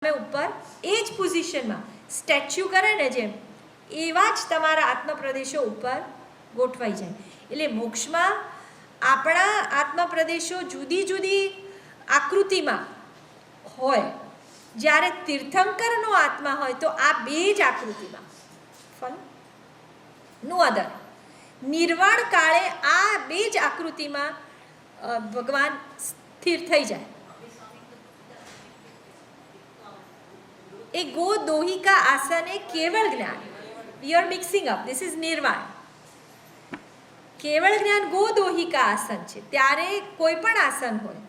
ઉપર એ જ પોઝિશનમાં સ્ટેચ્યુ કરે ને જેમ એવા જ તમારા આત્મપ્રદેશો ઉપર ગોઠવાઈ જાય. એટલે મોક્ષમાં આપણા આત્મપ્રદેશો જુદી જુદી આકૃતિમાં હોય, જ્યારે તીર્થંકરનો આત્મા હોય તો આ બે જ આકૃતિમાં. ફોલો નો અધર. નિર્વાણ કાળે આ બે જ આકૃતિમાં ભગવાન સ્થિર થઈ જાય. એ ગો દોહિકા આસન એ કેવળ જ્ઞાન. We are mixing up. This is નિર્વાણ. કેવળ જ્ઞાન ગો દોહિકા આસન છે. ત્યારે કોઈ પણ આસન હોય,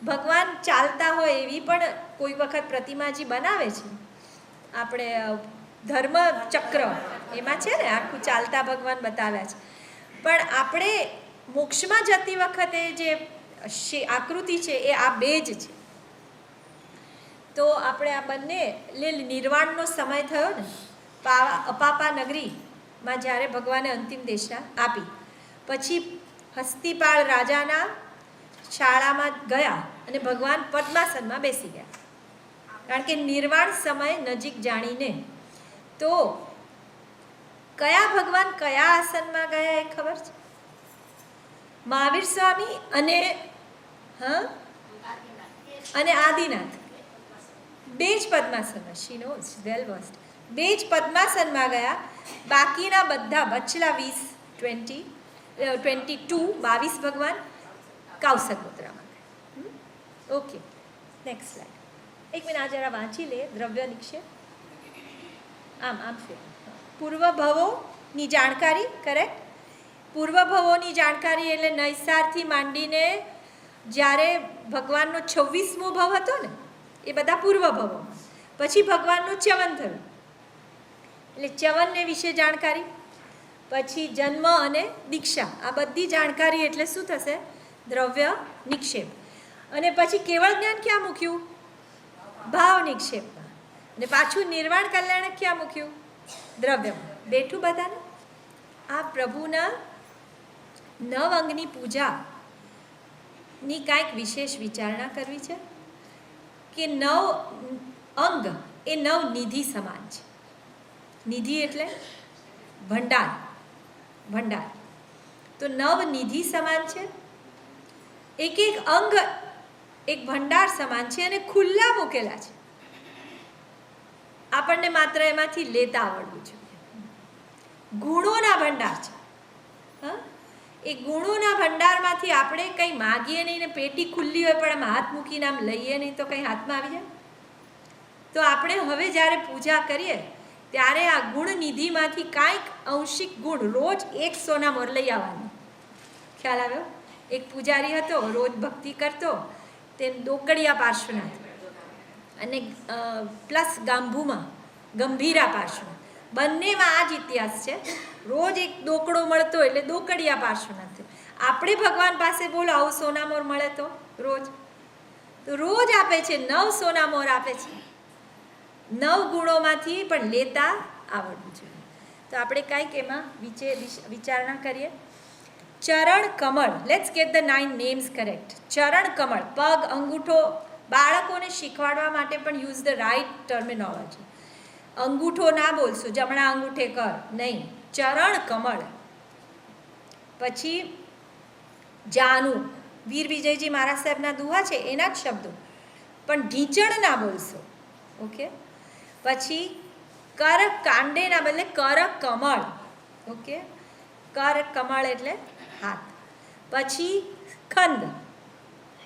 ભગવાન ચાલતા હોય એવી પણ કોઈ વખત પ્રતિમાજી બનાવે છે. આપણે ધર્મ ચક્ર એમાં છે ને, આખું ચાલતા ભગવાન બતાવ્યા છે. પણ આપણે મોક્ષમાં જતી વખતે જે આકૃતિ છે એ આ બે જ છે. તો આપણે આ બંને નિર્વાણનો સમય થયો ને, અપાપા નગરીમાં જ્યારે ભગવાને અંતિમ દેશા આપી, પછી હસ્તિપાળ રાજાના શાળામાં ગયા અને ભગવાન પદ્માસનમાં બેસી ગયા. કારણ કે નિર્વાણ સમય નજીક જાણીને. તો કયા ભગવાન કયા આસનમાં ગયા એ ખબર છે? મહાવીર સ્વામી અને આદિનાથ બે જ પદ્માસનમાં. શી નોઝ વેલ વર્સ્ડ. બે જ પદ્માસનમાં ગયા. બાકીના બધા બચલા 22 ભગવાન કાઉસક મુદ્રામાં ગયા. Okay, next slide. એક મિનિટ, આ જરા વાંચી લે. દ્રવ્ય નિક્ષેપ આમ છે. પૂર્વભવોની જાણકારી. કરેક્ટ. પૂર્વભવોની જાણકારી એટલે નૈસારથી માંડીને જ્યારે ભગવાનનો 26મો ભવ હતો ને, એ બધા પૂર્વભવો. પછી ભગવાનનું ચ્યવન થયું એટલે ચ્યવનને વિશે જાણકારી. પછી જન્મ અને દીક્ષા, આ બધી જાણકારી એટલે શું થશે? દ્રવ્ય નિક્ષેપ. અને પછી કેવળ જ્ઞાન ક્યાં મૂક્યું? ભાવ નિક્ષેપમાં. અને પાછું નિર્વાણ કલ્યાણ ક્યાં મૂક્યું? દ્રવ્યમાં. બેઠું બધાને. આ પ્રભુના 9 અંગની પૂજાની કાંઈક વિશેષ વિચારણા કરવી છે કે 9 અંગ એ 9 નિધિ સમાન છે. નિધિ એટલે ભંડાર. ભંડાર તો 9 નિધિ સમાન છે. એક એક અંગ એક ભંડાર સમાન છે અને ખુલ્લા મૂકેલા છે. આપણને માત્ર એમાંથી લેતા આવડવું જોઈએ. ગુણોના ભંડાર છે. એ ગુણોના ભંડારમાંથી આપણે કંઈ માગીએ નહીં ને પેટી ખુલ્લી હોય પણ આમ હાથ મૂકીને આમ લઈએ નહીં તો કંઈ હાથમાં આવી જાય. તો આપણે હવે જ્યારે પૂજા કરીએ ત્યારે આ ગુણ નિધિમાંથી કાંઈક અંશિક ગુણ રોજ 1 સોના મોર લઈ આવવાનું. ખ્યાલ આવ્યો? એક પૂજારી હતો, રોજ ભક્તિ કરતો. તે દોકડિયા પાર્શ્વનાથ અને પ્લસ ગાંભુમાં ગંભીરા પાર્શ્વનાથ, બંનેમાં આ જ ઇતિહાસ છે. રોજ એક દોકડો મળતો એટલે દોકડિયા પાર્શ્વનાથ. આપણે ભગવાન પાસે બોલો આવું સોનામોર મળે તો રોજ આપે છે. 9 સોનામોર આપે છે. 9 ગુણોમાંથી પણ લેતા આવડવું જોઈએ. તો આપણે કાંઈક એમાં વિચારણા કરીએ. ચરણ કમળ. Let's get the 9 names correct. ચરણ કમળ, પગ, અંગૂઠો. બાળકોને શીખવાડવા માટે પણ યુઝ ધ રાઇટ ટર્મિનોલોજી. અંગૂઠો ના બોલશો, જમણા અંગૂઠે કર નહીં. ચરણ કમળ. પછી જાનું, વીર વિજયજી મહારાજ સાહેબના દુહા છે એના જ શબ્દો, પણ ઢીંચણ ના બોલશો. ઓકે. પછી કર કાંડેના બદલે કર કમળ. ઓકે. કર કમળ એટલે હાથ. પછી ખંદ,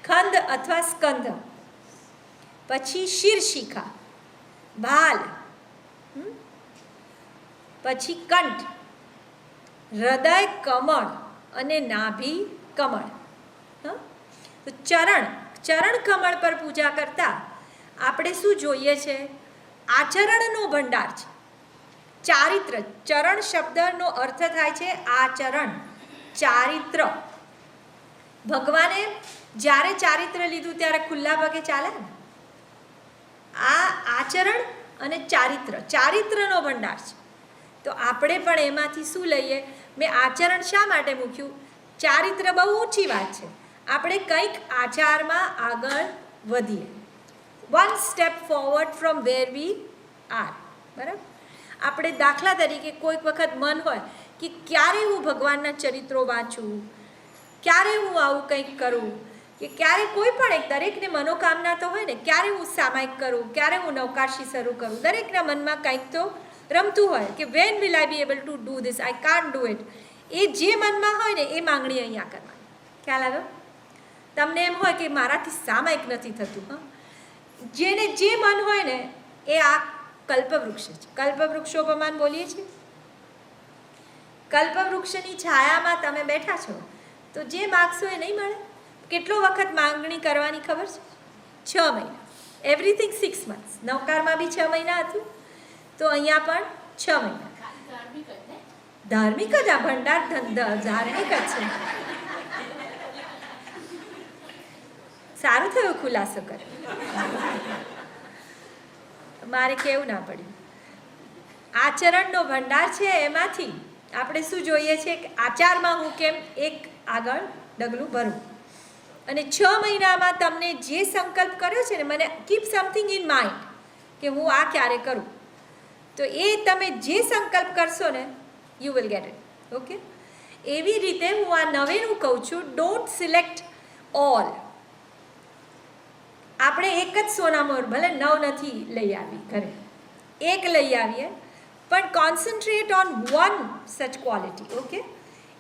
ખંદ અથવા સ્કંદ. પછી શિરશિખા, ભાલ. પછી કંઠ, હૃદય કમળ અને નાભી કમળ. તો ચરણ કમળ પર પૂજા કરતા આપણે શું જોઈએ છે? આચરણનો ભંડાર છે. ચારિત્ર. ચરણ શબ્દનો અર્થ થાય છે આચરણ, ચારિત્ર. ભગવાને જ્યારે ચારિત્ર લીધું ત્યારે ખુલ્લા પગે ચાલે ને. આ આચરણ અને ચારિત્રનો ભંડાર છે. તો આપણે પણ એમાંથી શું લઈએ? મેં આચરણ શા માટે મૂક્યું? ચારિત્ર બહુ ઊંચી વાત છે. આપણે કંઈક આચારમાં આગળ વધીએ. One step forward from where we are. બરાબર? આપણે દાખલા તરીકે કોઈક વખત મન હોય કે ક્યારે હું ભગવાનના ચરિત્રો વાંચું, ક્યારે હું આવું કંઈક કરું, કે ક્યારે કોઈ પણ એક દરેકને મનોકામના તો હોય ને, ક્યારે હું સામાયિક કરું, ક્યારે હું નવકાશી શરૂ કરું, દરેકના મનમાં કંઈક તો રમતું હોય કે when will I be able to do this, I can't do it. એ જે મનમાં હોય ને એ માંગણી અહીંયા કરવાની. ખ્યાલ આવ્યો? તમને એમ હોય કે મારાથી સામાયિક નથી થતું, હા, જેને જે મન હોય ને એ આ કલ્પવૃક્ષ છે. કલ્પવૃક્ષોપમાન બોલીએ છીએ. કલ્પવૃક્ષની છાયામાં તમે બેઠા છો તો જે માગશો એ નહીં મળે. કેટલો વખત માંગણી કરવાની ખબર છે? 6 મહિના. Everything 6 months. નવકારમાં બી 6 મહિના હતું, તો અહીંયા પણ 6 મહિના. ધાર્મિક જ આ ભંડાર ધાર્મિક જ છે. સારું થયું ખુલાસો કર્યો, મારે કેવું ના પડ્યું. આચરણનો ભંડાર છે, એમાંથી આપણે શું જોઈએ છે કે આચારમાં હું કેમ એક આગળ ડગલું ભરું. અને 6 મહિનામાં તમને જે સંકલ્પ કર્યો છે ને, મને કીપ સમથિંગ ઇન માઇન્ડ કે હું આ ક્યારે કરું, તો એ તમે જે સંકલ્પ કરશો ને you will get it. Okay? એવી રીતે હું આ નવેનું કહું છું, ડોન્ટ સિલેક્ટ ઓલ. આપણે એક જ સોનામોર, ભલે 9 નથી લઈ આવી ઘરે, એક લઈ આવીએ, પણ concentrate on one such quality. Okay?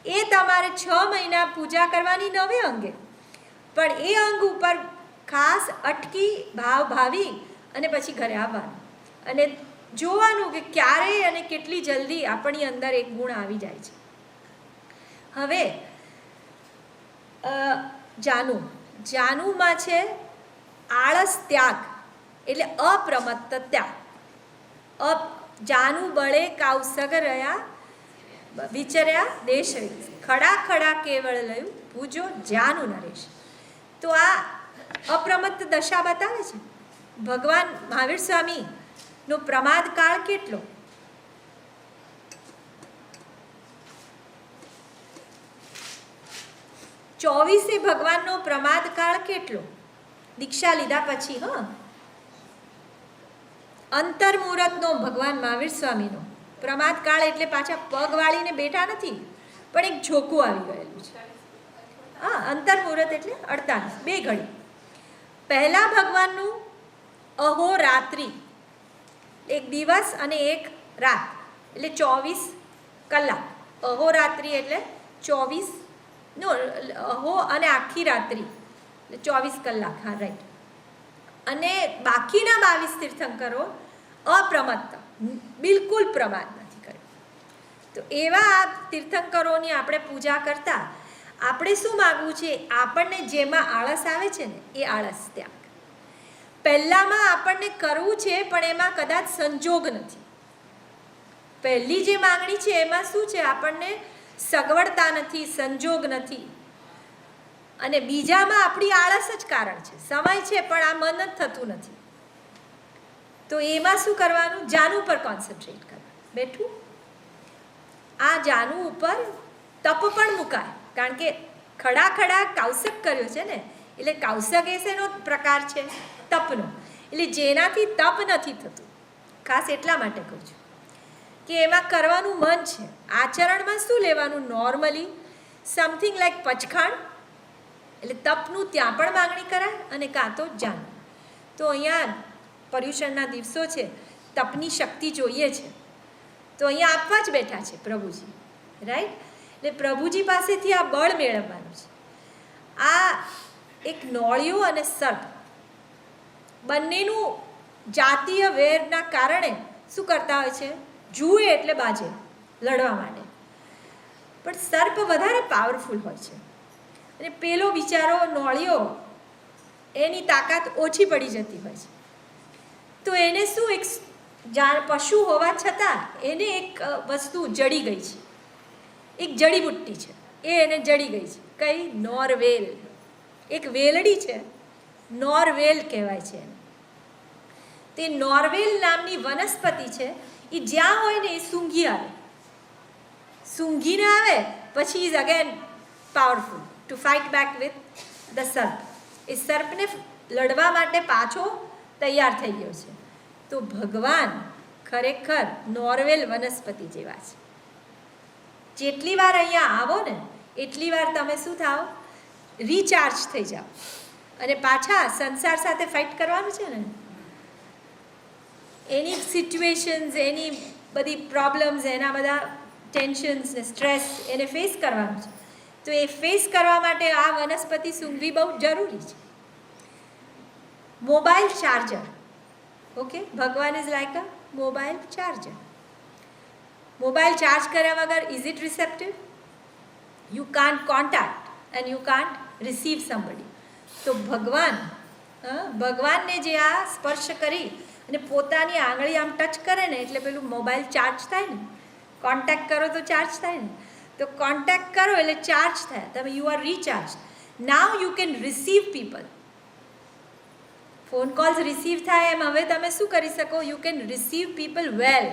એ તમારે 6 મહિના પૂજા કરવાની 9 અંગે, પણ એ અંગ ઉપર ખાસ અટકી ભાવી અને પછી ઘરે આવવાનું અને જોવાનું કે ક્યારે અને કેટલી જલ્દી આપણી અંદર એક ગુણ આવી જાય છે. હવે જાનુમાં છે આળસ ત્યાગ, એટલે અપ્રમત્ત ત્યાગ. જાનુ બળે કાઉસગ રહ્યા વિચર્યા દેશ, ખડા ખડા કેવળ લયું પૂજો જાનુ નરેશ. તો આ અપ્રમત્ત દશા બતાવે છે. ભગવાન મહાવીર સ્વામીનો પ્રમાદ કાળ કેટલો? 24 ભગવાનનો પ્રમાદ કાળ કેટલો? દીક્ષા લીધા પછી. હા, અંતર્મુહૂર્તનો ભગવાન મહાવીર સ્વામીનો પ્રમાદ કાળ એટલે પાછા પગ વાળીને બેઠા નથી, પણ એક ઝોકું આવી ગયેલું છે. હા, અંતર્મુહૂર્ત એટલે 48, 2 ઘડી. પહેલા ભગવાનનું અહોરાત્રિ, એક દિવસ અને એક રાત એટલે 24 કલાક. અહોરાત્રિ એટલે 24 નો અહો અને આખી રાત્રિ એટલે 24 કલાક. હા, રાઈટ. અને બાકીના 22 તીર્થંકરો અપ્રમત્ત, બિલકુલ પ્રમાદ નથી કર્યો. તો એવા આ તીર્થંકરોની આપણે પૂજા કરતા આપણે શું માગવું છે? આપણને જેમાં આળસ આવે છે ને એ આળસ ત્યાગ. પહેલામાં આપણને કરવું છે પણ એમાં કદાચ સંજોગ નથી. પહેલી જે માંગણી છે એમાં શું છે? આપણને સગવડતા નથી, સંજોગ નથી. અને બીજામાં આપણી આળસ જ કારણ છે. સમય છે પણ આ મન જ થતું નથી. તો એમાં શું કરવાનું? જાનુ પર કોન્સન્ટ્રેટ કરવાનું. બેઠું આ જાનુ ઉપર તપ પણ મુકાય, કારણ કે ખડા ખડા કૌશક કર્યો છે ને, એટલે કૌશક એ શેનો પ્રકાર છે? તપનો. એટલે જેનાથી તપ નથી થતું. ખાસ એટલા માટે કહું છું કે એમાં કરવાનું મન છે. આચરણમાં શું લેવાનું? નોર્મલી સમથિંગ લાઈક પચખાણ, એટલે તપનું ત્યાં પણ માંગણી કરાય અને કાં તો જાનુ. તો અહીંયા પર્યુષણના દિવસો છે, તપની શક્તિ જોઈએ છે, તો અહીંયા આપવા જ બેઠા છે પ્રભુજી. રાઈટ? એટલે પ્રભુજી પાસેથી આ બળ મેળવવાનું છે. આ એક નોળિયો અને સર્પ બંનેનું જાતીય વેરના કારણે શું કરતા હોય છે? જુએ એટલે બાજે લડવા માટે. પણ સર્પ વધારે પાવરફુલ હોય છે અને પેલો બિચારો નોળિયો એની તાકાત ઓછી પડી જતી હોય છે. તો એને શું, એક પશુ હોવા છતાં એને એક વસ્તુ જડી ગઈ છે, એક જડીબુટ્ટી છે, એ એને જડી ગઈ છે. કઈ? નોરવેલ. એક વેલડી છે, નોરવેલ કહેવાય છે એને. તે નોરવેલ નામની વનસ્પતિ છે. એ જ્યાં હોય ને એ સૂંઘી આવે, સૂંઘીને આવે પછી is again powerful to fight back with the સર્પ. એ સર્પને લડવા માટે પાછો તૈયાર થઈ ગયો છે. તો ભગવાન ખરેખર નોર્વેલ વનસ્પતિ જેવા છે. જેટલી વાર અહીંયા આવો ને એટલી વાર તમે શું થાઓ, રિચાર્જ થઈ જાઓ અને પાછા સંસાર સાથે ફાઇટ કરવાનું છે ને, એની સિચ્યુએશન્સ, એની બધી પ્રોબ્લેમ્સ, એના બધા ટેન્શન્સ ને સ્ટ્રેસ એને ફેસ કરવાનું છે. તો એ ફેસ કરવા માટે આ વનસ્પતિ સૂંઘવી બહુ જરૂરી છે. મોબાઈલ ચાર્જર, ઓકે, ભગવાન is like a mobile charger. Mobile charge કર્યા વગર is it receptive? You can't contact and you can't receive somebody. તો ભગવાનને જે આ સ્પર્શ કરી અને પોતાની આંગળી આમ ટચ કરે ને એટલે પેલું મોબાઈલ ચાર્જ થાય ને. કોન્ટેક્ટ કરો તો ચાર્જ થાય ને. તો કોન્ટેક્ટ કરો એટલે ચાર્જ થાય. તમે you are recharge. Now you can receive people. Phone calls receive થાય એમ હવે તમે શું કરી શકો? You can receive people well.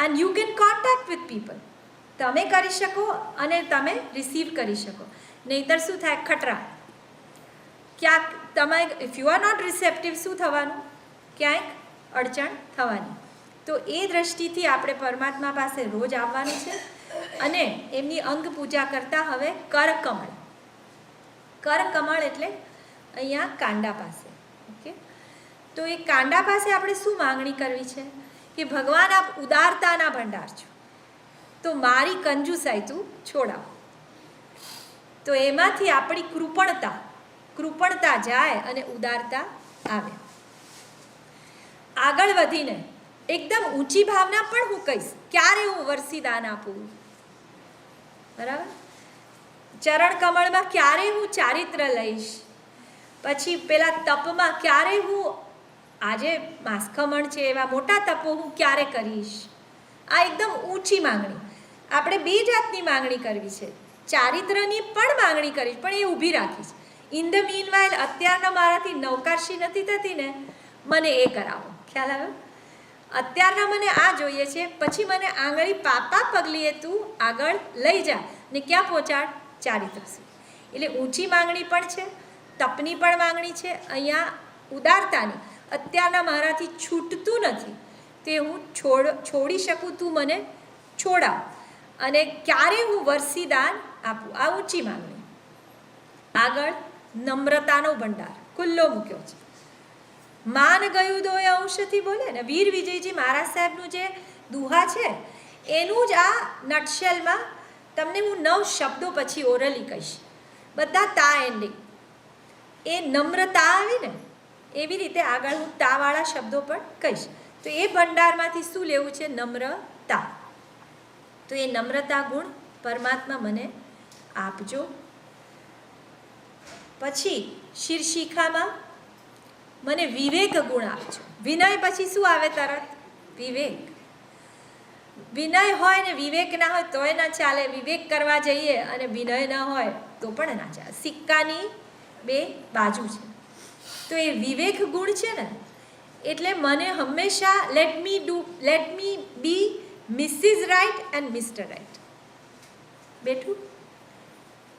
And you can contact with people. તમે કરી શકો અને તમે રિસીવ કરી શકો. નહીંતર શું થાય? ખટરા. ક્યાંક તમે if you are not receptive શું થવાનું? ક્યાંક અડચણ થવાની. તો એ દ્રષ્ટિથી આપણે પરમાત્મા પાસે રોજ આવવાનું છે અને એમની અંગ પૂજા કરતાં હવે કરકમળ. કરકમળ એટલે અહીંયા કાંડા પાસે. ઓકે, તો એ કાંડા પાસે આપણે શું માંગણી કરવી છે કે ભગવાન આપ ઉદારતાના ભંડાર છો, તો મારી કંજુસાઈ તું છોડાવ. તો એમાંથી આપણી કૃપણતા જાય અને ઉદારતા આવે. આગળ વધીને એકદમ ઊંચી ભાવના પણ હું કહીશ. ક્યારે હું વરસીદાન આપું, બરાબર? ચરણ કમળમાં ક્યારે હું ચારિત્ર લઈશ, પછી પેલા તપમાં ક્યારે હું, આજે માસખમણ છે એવા મોટા તપો હું ક્યારે કરીશ. આ એકદમ ઊંચી માંગણી. આપણે બે જાતની માંગણી કરવી છે. ચારિત્રની પણ માંગણી કરીશ, પણ એ ઊભી રાખીશ. ઇન ધ મીન વાઇલ અત્યારના મારાથી નવકારશી નથી થતી ને, મને એ કરાવો. ખ્યાલ આવ્યો? અત્યારના મને આ જોઈએ છે, પછી મને આંગળી પાપા પગલીએ તું આગળ લઈ જા ને ક્યાં પહોંચાડ? ચારિત્ર સુધી. એટલે ઊંચી માંગણી પણ છે, તપની પણ માંગણી છે, અહીંયા ઉદારતાની. અત્યારના મારાથી છૂટતું નથી તે હું છોડી શકું, તું મને છોડાવ. અને ક્યારે હું વરસીદાન આપું, આ ઊંચી માંગણી. આગળ નમ્રતાનો ભંડાર ખુલ્લો મૂક્યો છે. માન ગયું દોય અંશથી બોલે ને વીર વિજયજી મહારાજ સાહેબનું જે દુહા છે એનું જ આ નટશેલમાં તમને હું 9 શબ્દો પછી ઓરલી કહીશ, બધા તા એન્ડિંગ. એ નમ્રતા આવી ને એવી રીતે આગળ હું તાવાળા શબ્દો પણ કહીશ. તો એ ભંડારમાંથી શું લેવું છે? નમ્રતા. તો એ નમ્રતા ગુણ પરમાત્મા મને આપજો. પછી શીર્ષિખામાં મને વિવેક ગુણ આપજો. વિનય પછી શું આવે? તરત વિવેક. વિનય હોય ને વિવેક ના હોય તોય ના ચાલે. વિવેક કરવા જઈએ અને વિનય ના હોય તો પણ ના ચાલે. સિક્કાની બે બાજુ છે. તો એ વિવેક ગુણ છે ને એટલે મને હંમેશા let me be Mrs right and Mr right. બેઠું,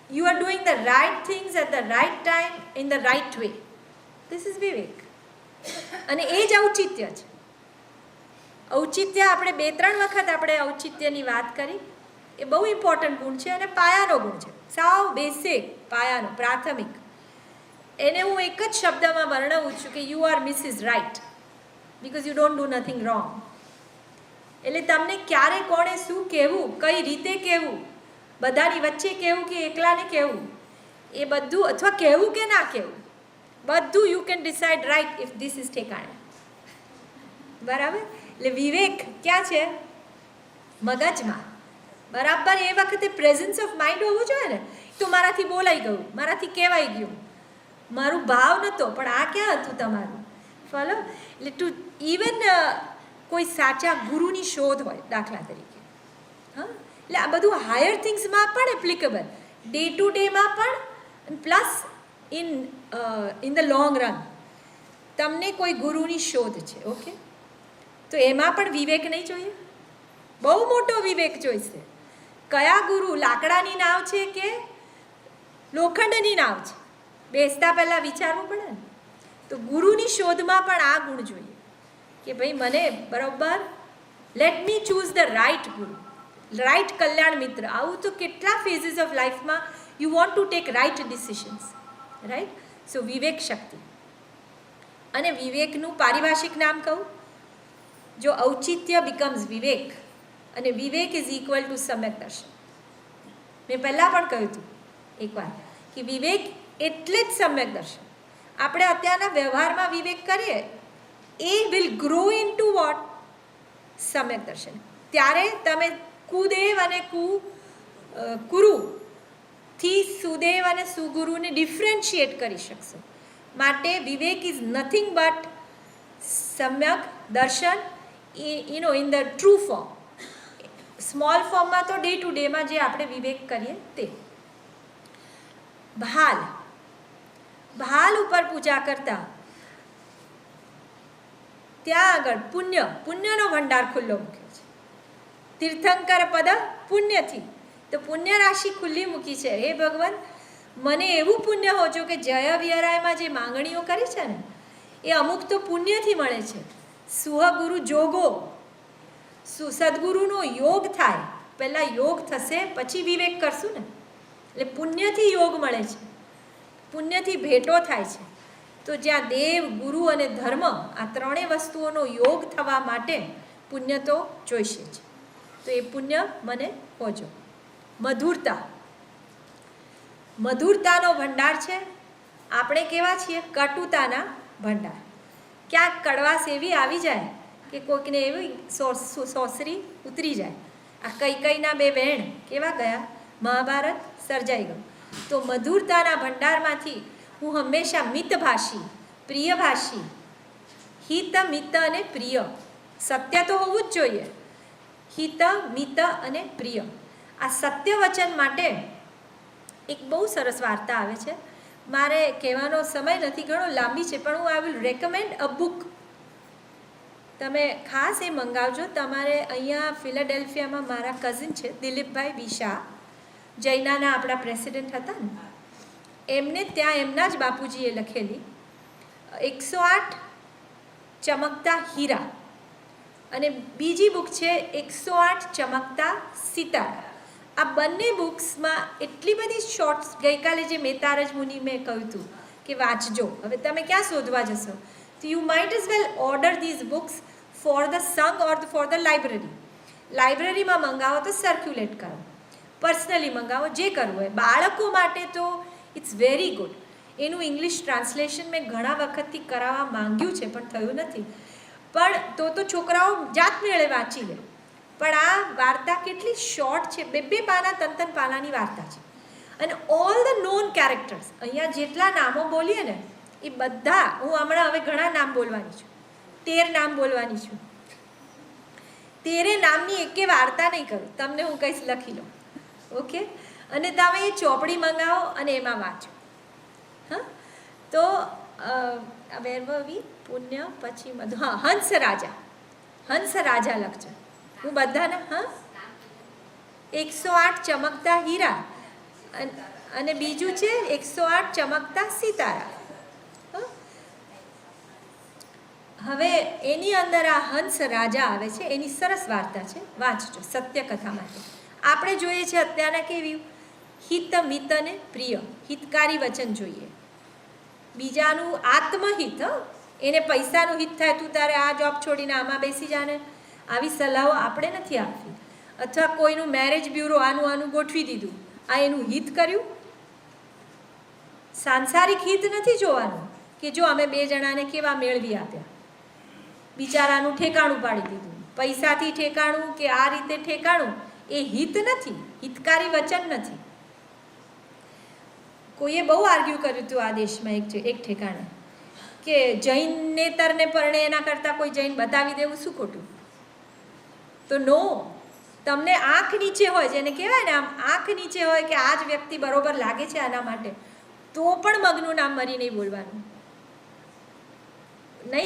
you are doing the right things at the right time in the right way. This is vivek. અને એ જ ઔચિત્ય છે. ઔચિત્ય આપણે 2-3 વખત આપણે ઔચિત્યની વાત કરી. એ બહુ ઇમ્પોર્ટન્ટ ગુણ છે અને પાયાનો ગુણ છે. સાવ બેસિક, પાયાનો, પ્રાથમિક. એને હું એક જ શબ્દમાં વર્ણવું છું કે you are Mrs right because you don't do nothing wrong. એટલે તમને ક્યારે કોણે શું કહેવું, કઈ રીતે કહેવું, બધાની વચ્ચે કહેવું કે એકલાને કહેવું, એ બધું, અથવા કહેવું કે ના કહેવું, બધું you can decide right if this is ઠેકાણે. બરાબર? એટલે વિવેક ક્યાં છે? મગજમાં. બરાબર એ વખતે પ્રેઝન્સ ઓફ માઇન્ડ હોવું જોઈએ ને. તો મારાથી બોલાઈ ગયું, મારાથી કહેવાઈ ગયું, મારું ભાવ નહોતો, પણ આ ક્યાં હતું તમારું? ફોલો. એટલે ટુ ઇવન કોઈ સાચા ગુરુની શોધ હોય દાખલા તરીકે, હા, એટલે આ બધું હાયર થિંગ્સમાં પણ એપ્લિકેબલ, ડે ટુ ડેમાં પણ, plus in the long run તમને કોઈ ગુરુની શોધ છે. ઓકે, તો એમાં પણ વિવેક નહીં જોઈએ? બહુ મોટો વિવેક જોઈશે. કયા ગુરુ, લાકડાની નાવ છે કે લોખંડની નાવ છે? બેસતા પહેલાં વિચારવું પડે ને. તો ગુરુની શોધમાં પણ આ ગુણ જોઈએ કે ભાઈ મને બરોબર let me choose the right guru, right kalyan mitra. આવું તો કેટલા ફેઝિસ ઓફ લાઈફમાં you want to take right decisions, right. So વિવેક શક્તિ. અને વિવેકનું પારિભાષિક નામ કહું, જો ઔચિત્ય બિકમ્સ વિવેક અને વિવેક ઇઝ ઇક્વલ ટુ સમ્યક દર્શન. મેં પહેલાં પણ કહ્યું હતું એકવાર કે વિવેક એટલે જ સમ્યક દર્શન. આપણે અત્યારના વ્યવહારમાં વિવેક કરીએ એ will grow into what? સમ્યક દર્શન. ત્યારે તમે કુદેવ અને કુરુથી સુદેવ અને સુગુરુને ડિફરન્શિએટ કરી શકશો. માટે વિવેક ઇઝ નથિંગ બટ સમ્યક દર્શન in the true form. Small ફોર્મમાં તો ડે ટુ ડેમાં જે આપણે વિવેક કરીએ તે. ભાલ, ભાલ ઉપર પૂજા કરતા ત્યાં આગળ પુણ્યનો ભંડાર ખુલ્લો મૂક્યો છે. તીર્થંકર પદ પુણ્યથી, તો પુણ્ય રાશિ ખુલ્લી મૂકી છે. હે ભગવાન, મને એવું પુણ્ય હોજો કે જય વિહરાયમાં જે માંગણીઓ કરી છે ને એ અમુક તો પુણ્યથી મળે છે. સુહગુરુ જોગો, સદગુરુનો યોગ થાય. પહેલાં યોગ થશે પછી વિવેક કરશું ને. એટલે પુણ્યથી યોગ મળે છે, પુણ્યથી ભેટો થાય છે. તો જ્યાં દેવ, ગુરુ અને ધર્મ આ ત્રણેય વસ્તુઓનો યોગ થવા માટે પુણ્ય તો જોઈશે જ. તો એ પુણ્ય મને હોજો. મધુરતા, મધુરતાનો ભંડાર છે. આપણે કેવા છીએ? કટુતાના ભંડાર. ક્યાંક કડવાશ એવી આવી જાય કે કોઈકને એવી સોસરી ઉતરી જાય. આ કૈકૈના બે બહેન કેવા ગયા? મહાભારત સર્જાઈ ગયું. તો મધુરતાના ભંડારમાંથી હું હંમેશા મિતભાષી, પ્રિયભાષી, હિત, મિત અને પ્રિય. સત્ય તો હોવું જ જોઈએ. હિત, મિત અને પ્રિય. આ સત્ય વચન માટે એક બહુ સરસ વાર્તા આવે છે. મારે કહેવાનો સમય નથી, ઘણો લાંબી છે, પણ હું I will recommend a book. તમે ખાસ એ મંગાવજો. તમારે અહીંયા ફિલાડેલ્ફિયામાં મારા કઝિન છે દિલીપભાઈ વિશા, જૈનાના આપણા પ્રેસિડેન્ટ હતા ને, એમને ત્યાં એમના જ બાપુજીએ લખેલી 108 ચમકતા હીરા, અને બીજી બુક છે 108 ચમકતા સિતારા. આ બંને બુક્સમાં એટલી બધી શોર્ટ્સ, ગઈકાલે જે મેતારજ મુનિ મેં કહ્યું હતું કે વાંચજો. હવે તમે ક્યાં શોધવા જશો? તો you might as well order these books for the Sangh or for the library. લાઇબ્રેરીમાં મંગાવો તો સર્ક્યુલેટ કરો, પર્સનલી મંગાવો, જે કરવું હોય. બાળકો માટે તો ઇટ્સ વેરી ગુડ. એનું ઇંગ્લિશ ટ્રાન્સલેશન મેં ઘણા વખતથી કરાવવા માંગ્યું છે પણ થયું નથી. પણ તો છોકરાઓ જાત મેળે વાંચી લે. પણ આ વાર્તા કેટલી શોર્ટ છે, 2 પાના 3 પાનાની વાર્તા છે. અને ઓલ ધ નોન કેરેક્ટર્સ, અહીંયા જેટલા નામો બોલીએ ને એ બધા, હું હમણાં હવે ઘણા નામ બોલવાની છું, 13 નામ બોલવાની છું. 13 નામની એકે વાર્તા નહીં કરું, તમને હું કહીશ લખી લો, ઓકે? અને તમે એ ચોપડી મંગાવો અને એમાં વાંચો. હા, તો વૈભવી, પુણ્ય, પછી મધુ. હા, હંસ રાજા લખજો. હું બધાના, હા, 108 ચમકતા હીરા અને બીજું છે 108 ચમકતા સિતારા. હવે એની અંદર આ હંસ રાજા આવે છે, એની સરસ વાર્તા છે, વાંચજો. સત્ય કથા માટે આપણે જોઈએ છે અત્યારના કેવી? હિત, મિત અને પ્રિય, હિતકારી વચન જોઈએ. બીજાનું આત્મહિત, એને પૈસાનું હિત થાય, તું તારે આ જોબ છોડીને આમાં બેસી જાને, આવી સલાહો આપણે નથી આપવી. અથવા કોઈનું મેરેજ બ્યુરો આનું ગોઠવી દીધું, આ એનું હિત કર્યું. સાંસારિક હિત નથી જોવાનું કે જો અમે 2 જણાને કેવા મેળવી આપ્યા, બિચારાનું ઠેકાણું પાડી દીધું, પૈસાથી ઠેકાણું કે આ રીતે ઠેકાણું. એ હિત નથી, હિતકારી વચન નથી. કોઈએ બહુ આર્ગ્યુ કર્યું હતું આ દેશમાં એક ઠેકાણે કે જૈનેતરને પરણે એના કરતાં કોઈ જૈન બતાવી દેવું શું ખોટું? તો નો, તમને આંખ નીચે હોય, જેને કહેવાય ને આમ આંખ નીચે હોય કે આ જ વ્યક્તિ બરોબર લાગે છે આના માટે, તો પણ મગનું નામ મરી નહીં બોલવાનું.